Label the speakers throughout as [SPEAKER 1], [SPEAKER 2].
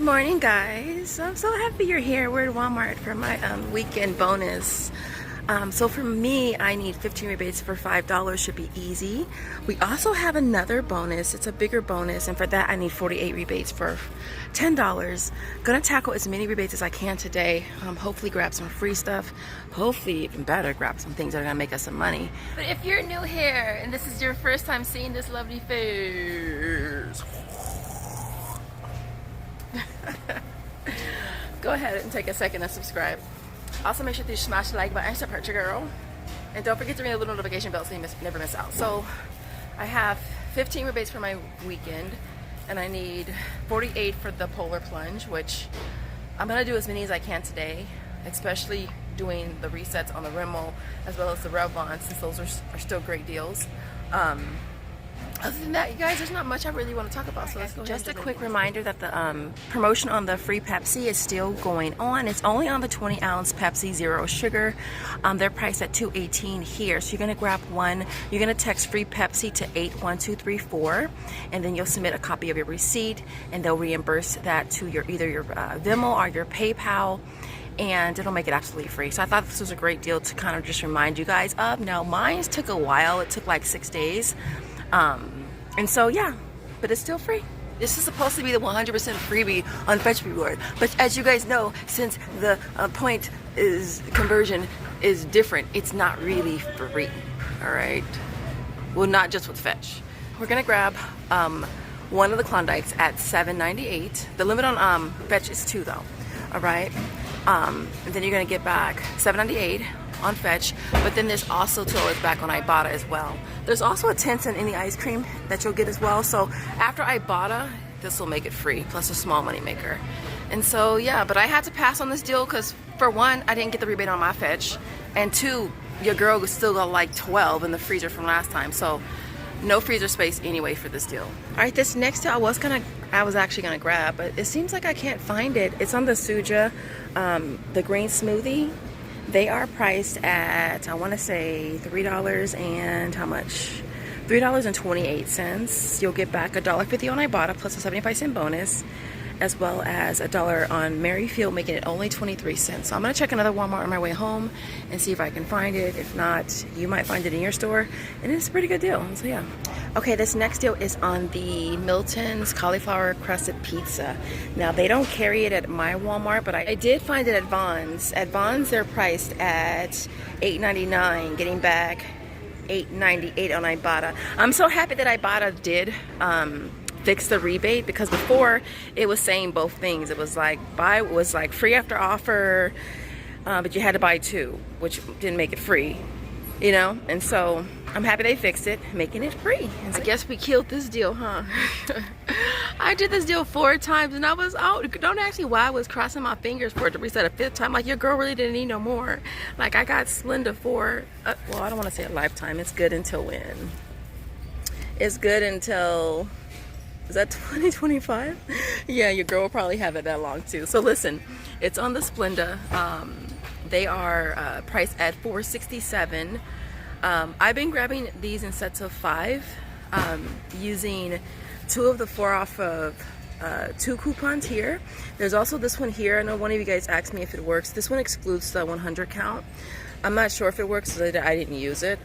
[SPEAKER 1] Morning, guys. I'm so happy you're here. We're at Walmart for my weekend bonus. So for me, I need 15 rebates for $5. Should be easy. We also have another bonus. It's a bigger bonus, and for that I need 48 rebates for $10. Gonna tackle as many rebates as I can today. Hopefully grab some free stuff. Hopefully, even better, grab some things that are gonna make us some money. But if you're new here and this is your first time seeing this lovely face, go ahead and take a second and subscribe. Also, make sure to smash the like button and support your girl. And don't forget to ring the little notification bell so you never miss out. So, I have 15 rebates for my weekend, and I need 48 for the polar plunge, which I'm going to do as many as I can today, especially doing the resets on the Venmo as well as the Rebate, since those are still great deals. Other than that, you guys, there's not much I really want to talk about, so let's go ahead. Just a quick reminder that the promotion on the free Pepsi is still going on. It's only on the 20-ounce Pepsi Zero Sugar. They're priced at $2.18 here, so you're going to grab one. You're going to text free Pepsi to 81234, and then you'll submit a copy of your receipt, and they'll reimburse that to either your Venmo or your PayPal, and it'll make it absolutely free. So I thought this was a great deal to kind of just remind you guys of. Now, mine took a while. It took like 6 days. And so yeah, but it's still free. This is supposed to be the 100% freebie on Fetch Reward, but as you guys know, since the point is conversion is different, it's not really free. All right, well, not just with Fetch. We're gonna grab one of the Klondikes at $7.98. The limit on Fetch is 2 though. All right, and then you're gonna get back $7.98 on Fetch, but then there's also $2 back on Ibotta as well. There's also a 10-cent in the ice cream that you'll get as well. So after Ibotta, this will make it free, plus a small money maker. And so yeah, but I had to pass on this deal because for one, I didn't get the rebate on my Fetch, and two, your girl was still got like 12 in the freezer from last time, so no freezer space anyway for this deal. All right, this next deal I was actually gonna grab, but it seems like I can't find it. It's on the Suja, the green smoothie. They are priced at, I want to say $3 and how much? $3.28. You'll get back $1.50 on Ibotta plus a 75-cent bonus, as well as $1 on Merryfield, making it only 23 cents. So I'm gonna check another Walmart on my way home and see if I can find it. If not, you might find it in your store, and it's a pretty good deal. So yeah. Okay, this next deal is on the Milton's cauliflower crusted pizza. Now, they don't carry it at my Walmart, but I did find it at Vons. At Vons, they're priced at $8.99, getting back $8.98 on Ibotta. I'm so happy that Ibotta did fix the rebate, because before it was saying both things. It was like free after offer, but you had to buy 2, which didn't make it free, you know. And so I'm happy they fixed it, making it free. And so I guess we killed this deal, huh? I did this deal 4 times, and I was out. Don't ask me why I was crossing my fingers for it to reset a 5th time. Like, your girl really didn't need no more. Like, I got Splenda for well, I don't want to say a lifetime. It's good until when? It's good until, is that 2025? Yeah, your girl will probably have it that long too. So listen, it's on the Splenda. They are priced at $4.67. I've been grabbing these in sets of 5, using 2 of the 4 off of 2 coupons here. There's also this one here. I know one of you guys asked me if it works. This one excludes the 100 count. I'm not sure if it works, so I didn't use it.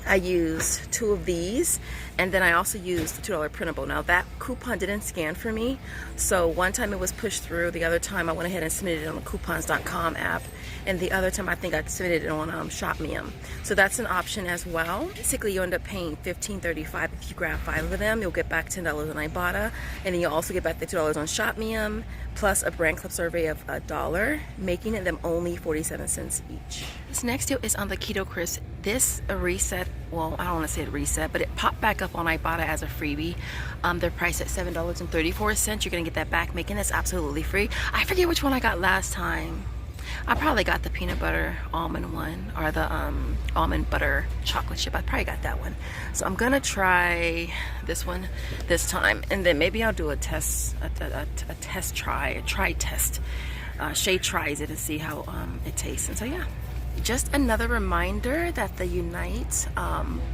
[SPEAKER 1] I used 2 of these, and then I also used the $2 printable. Now, that coupon didn't scan for me, so one time it was pushed through. The other time I went ahead and submitted it on the quickqs.com app, and the other time I think I submitted it on ShopMium. So that's an option as well. Basically, you end up paying $15.35 if you grab 5 of them. You'll get back $10 on Ibotta, and then you'll also get back the $2 on ShopMium, plus a brand club survey of $1, making them only 47 cents each. This next deal is on the Keto Crisp. This reset, well, I don't want to say it reset, but it popped back up on Ibotta as a freebie. They're priced at $7.34. You're gonna get that back, making this absolutely free. I forget which one I got last time. I probably got the peanut butter almond one, or the almond butter chocolate chip. I probably got that one. So I'm gonna try this one this time, and then maybe I'll do a test, a try test. Shay tries it and see how it tastes. And so yeah. Just another reminder that the Unite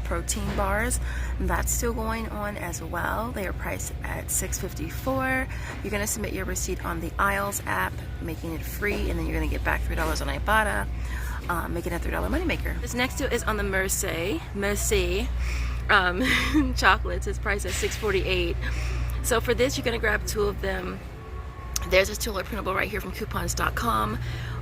[SPEAKER 1] protein bars, that's still going on as well. They are priced at $6.54. You're going to submit your receipt on the Aisles app, making it free, and then you're going to get back $3 on Ibotta, making it a $3 moneymaker. This next deal is on the Mercy chocolates. It's priced at $6.48. So for this, you're going to grab 2 of them. There's this $2 printable right here from coupons.com.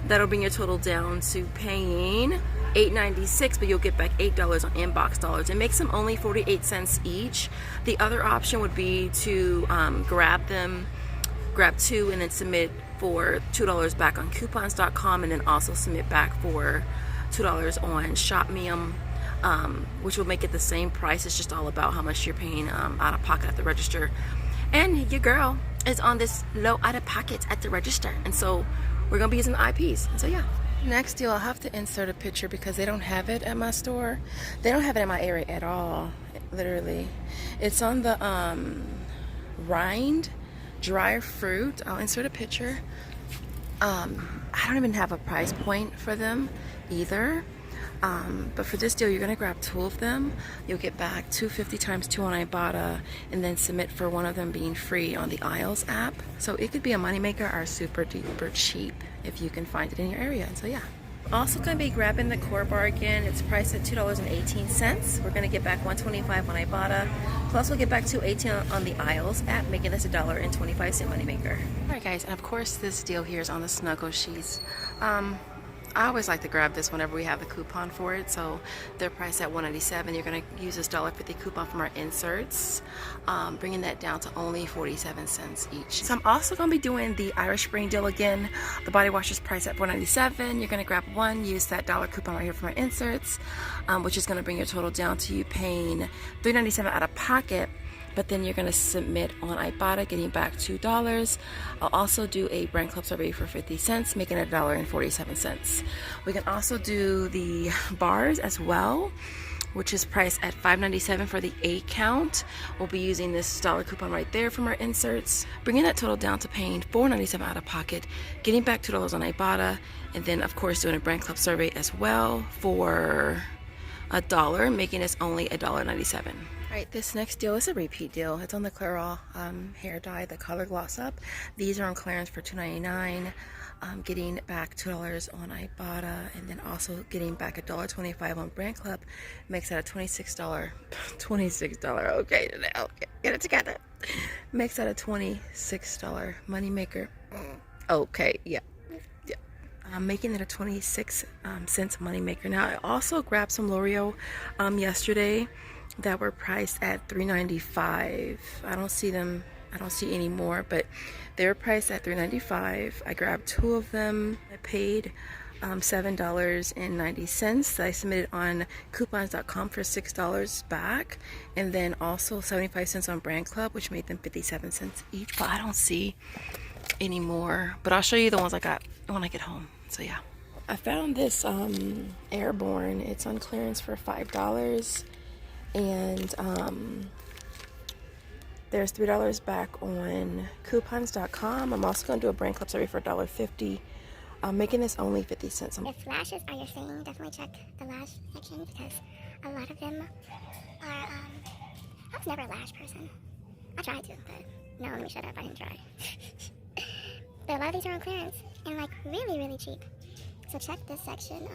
[SPEAKER 1] That'll bring your total down to paying $8.96, but you'll get back $8 on inbox dollars. It makes them only 48 cents each. The other option would be to grab 2 and then submit for $2 back on coupons.com, and then also submit back for $2 on ShopMium, which will make it the same price. It's just all about how much you're paying out of pocket at the register. And your girl is on this low out of pocket at the register, and so we're gonna be using the IPs. And so yeah. Next deal, I'll have to insert a picture because they don't have it at my store. They don't have it in my area at all, literally. It's on the rind dry fruit. I'll insert a picture. I don't even have a price point for them either. But for this deal, you're gonna grab 2 of them. You'll get back $2.50 times 2 on Ibotta, and then submit for one of them being free on the Aisles app. So it could be a moneymaker or super duper cheap if you can find it in your area. And so yeah. Also gonna be grabbing the core bar again. It's priced at $2.18. We're gonna get back $1.25 on Ibotta. Plus we'll get back $2.18 on the Aisles app, making this a $1.25 moneymaker. Alright guys, and of course this deal here is on the Snuggle Sheets. I always like to grab this whenever we have the coupon for it. So they're priced at $1.97. You're going to use this $1.50 coupon from our inserts, bringing that down to only 47 cents each. So I'm also going to be doing the Irish Spring deal again. The body wash is priced at $4.97. You're going to grab 1, use that $1 coupon right here from our inserts, which is going to bring your total down to you paying $3.97 out of pocket. But then you're going to submit on Ibotta, getting back $2. I'll also do a brand club survey for 50 cents, making it $1.47. We can also do the bars as well, which is priced at $5.97 for the 8 count. We'll be using this $1 coupon right there from our inserts, bringing that total down to paying $4.97 out of pocket, getting back $2 on Ibotta, and then of course doing a brand club survey as well for $1, making this only $1.97. Alright, this next deal is a repeat deal. It's on the Clairol hair dye, the color gloss up. These are on clearance for $2.99. Getting back $2 on Ibotta, and then also getting back $1.25 on Brand Club makes that a $26. Okay, now get it together. Makes that a $26 moneymaker. Okay, yeah. I'm making it a 26 cents moneymaker. Now I also grabbed some L'Oreal yesterday that were priced at $3.95. I don't see any more, but they were priced at $3.95. I grabbed 2 of them. I paid $7.90. I submitted on coupons.com for $6 back, and then also 75 cents on Brand Club, which made them 57 cents each. But I don't see any more, but I'll show you the ones I got when I get home. So yeah, I found this Airborne. It's on clearance for $5, and there's $3 back on coupons.com. I'm also going to do a Brand Club survey for $1.50. I'm making this only 50 cents.
[SPEAKER 2] If lashes are your thing, definitely check the lash section, because a lot of them are, I was never a lash person. I tried to, but no, let me shut up, I didn't try. But a lot of these are on clearance, and like really, really cheap. So check this section.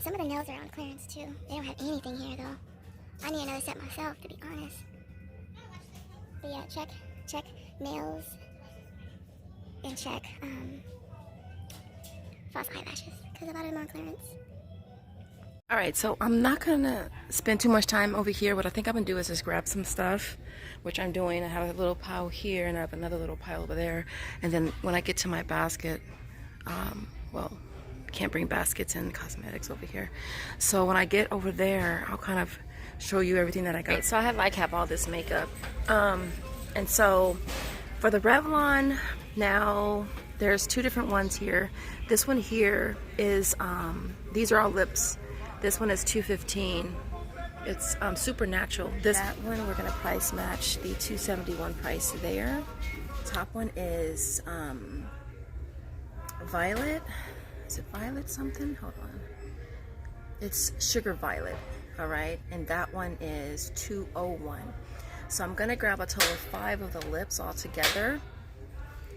[SPEAKER 2] Some of the nails are on clearance too. They don't have anything here though. I need another set myself, to be honest. But yeah, check nails, and check false eyelashes, because a lot of them are on clearance.
[SPEAKER 1] Alright, so I'm not gonna spend too much time over here. What I think I'm gonna do is just grab some stuff, which I'm doing. I have a little pile here and I have another little pile over there, and then when I get to my basket, well, can't bring baskets and cosmetics over here, so when I get over there I'll kind of show you everything that I got. So I have all this makeup, and so for the Revlon, now there's 2 different ones here. This one here is these are all lips. This one is $2.15. It's super natural. That one we're gonna price match the $2.71 price there. Top one is violet. is it Violet something? Hold on. It's Sugar Violet, all right? And that one is $201. So I'm gonna grab a total of 5 of the lips all together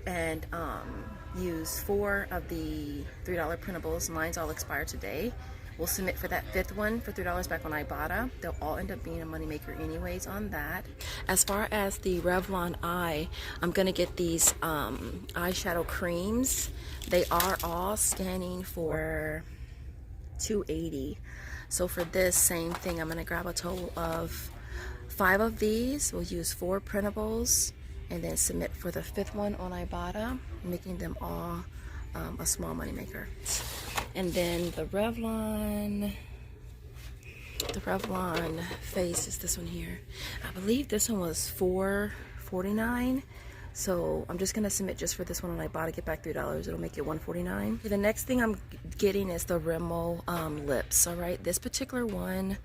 [SPEAKER 1] and use 4 of the $3 printables. Mine's all expired today. We'll submit for that 5th one for $3 back on Ibotta. They'll all end up being a moneymaker anyways on that. As far as the Revlon eye, I'm gonna get these eyeshadow creams. They are all scanning for $280. So for this same thing, I'm gonna grab a total of 5 of these. We'll use 4 printables and then submit for the 5th one on Ibotta, making them all a small moneymaker. And then the Revlon face is this one here. I believe this one was $4.49. So I'm just gonna submit just for this one on Ibotta, get back $3. It'll make it $149. The next thing I'm getting is the Rimmel lips. All right, this particular one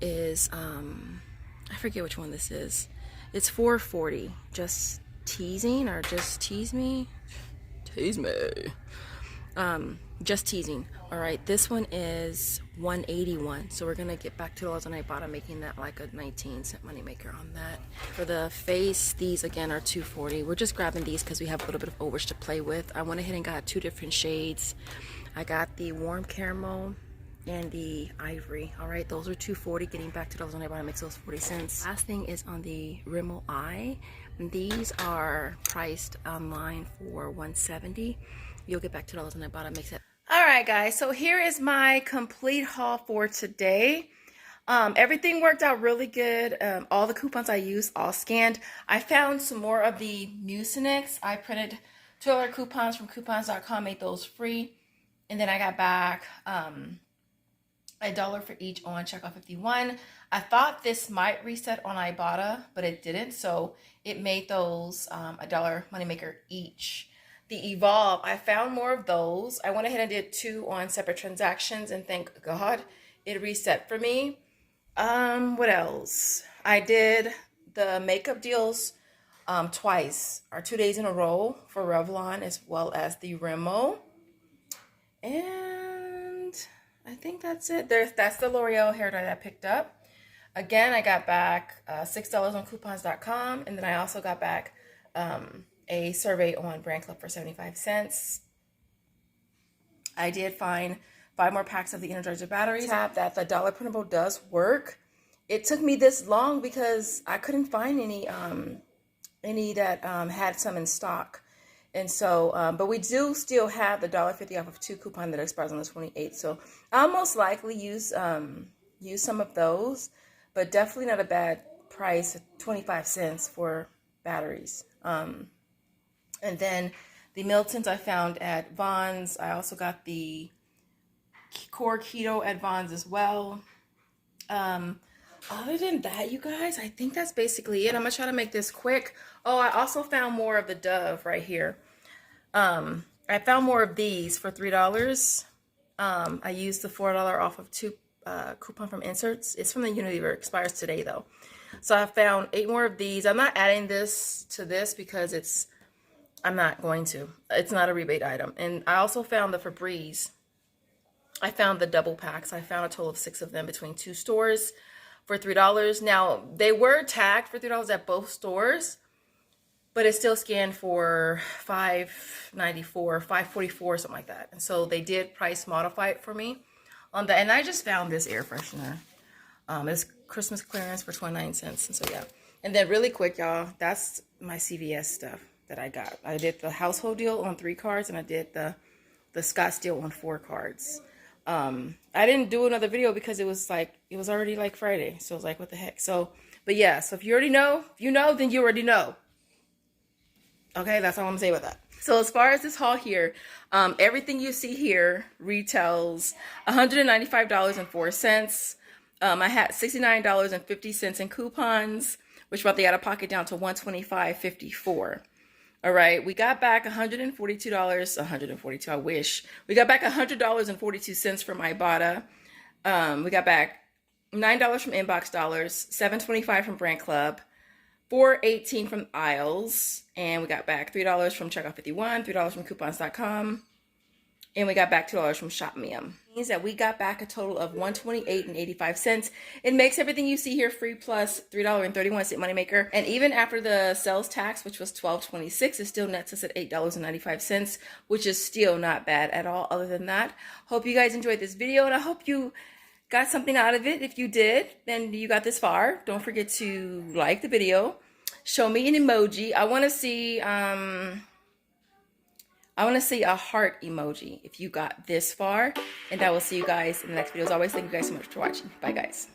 [SPEAKER 1] is I forget which one this is. It's $4.40. Just teasing or just tease me. Tease me. Just teasing. All right, this one is $181. So we're gonna get back $2 on Ibotta, making that like a 19-cent moneymaker on that. For the face, these again are $2.40. We're just grabbing these because we have a little bit of overage to play with. I went ahead and got 2 different shades. I got the warm caramel and the ivory. All right, those are $2.40. Getting back $2 on Ibotta makes those 40 cents. Last thing is on the Rimmel eye. These are priced online for $170. You'll get back $2 on Ibotta, makes it. All right, guys, so here is my complete haul for today. Everything worked out really good. All the coupons I used, all scanned. I found some more of the Mucinex. I printed $2 coupons from quickqs.store, made those free. And then I got back $1 for each on checkout 51. I thought this might reset on Ibotta, but it didn't. So it made those $1 moneymaker each. The Evolve, I found more of those. I went ahead and did 2 on separate transactions, and thank God it reset for me. What else? I did the makeup deals twice, or 2 days in a row for Revlon as well as the Rimmel. And I think that's it. That's the L'Oreal hair dye that I picked up. Again, I got back $6 on coupons.com, and then I also got back a survey on Brand Club for 75 cents. I did find 5 more packs of the Energizer batteries. That the $1 printable does work. It took me this long because I couldn't find any that had some in stock. And so, but we do still have the $1.50 off of 2 coupon that expires on the 28th. So I'll most likely use some of those, but definitely not a bad price, 25 cents for batteries. And then the Miltons I found at Vons. I also got the Core Keto at Vons as well. Other than that, you guys, I think that's basically it. I'm going to try to make this quick. Oh, I also found more of the Dove right here. I found more of these for $3. I used the $4 off of 2 coupon from Inserts. It's from the Unilever. It expires today, though. So I found 8 more of these. I'm not adding this to this because I'm not going to. It's not a rebate item. And I also found the Febreze. I found the double packs. I found a total of 6 of them between 2 stores for $3. Now, they were tagged for $3 at both stores, but it still scanned for $5.94, $5.44, something like that. And so they did price modify it for me on that. And I just found this air freshener. It's Christmas clearance for 29 cents. And so, yeah. And then really quick, y'all, that's my CVS stuff that I got. I did the household deal on 3 cards, and I did the Scott's deal on 4 cards. I didn't do another video because it was already like Friday. So I was like, what the heck? So, but yeah, so if you already know, then you already know. Okay, that's all I'm gonna say about that. So as far as this haul here, everything you see here retails $195.04. I had $69.50 in coupons, which brought the out-of-pocket down to $125.54. All right, we got back $142, I wish. We got back $100.42 from Ibotta. We got back $9 from Inbox Dollars, $7.25 from Brand Club, $4.18 from Aisles, and we got back $3 from Checkout 51, $3 from coupons.com, and we got back $2 from ShopMium. Means that we got back a total of $128.85. It makes everything you see here free plus $3.31 moneymaker. And even after the sales tax, which was $12.26, it still nets us at $8.95, which is still not bad at all. Other than that, hope you guys enjoyed this video, and I hope you got something out of it. If you did, then you got this far. Don't forget to like the video. Show me an emoji. I want to see a heart emoji if you got this far. And I will see you guys in the next video. As always, thank you guys so much for watching. Bye, guys.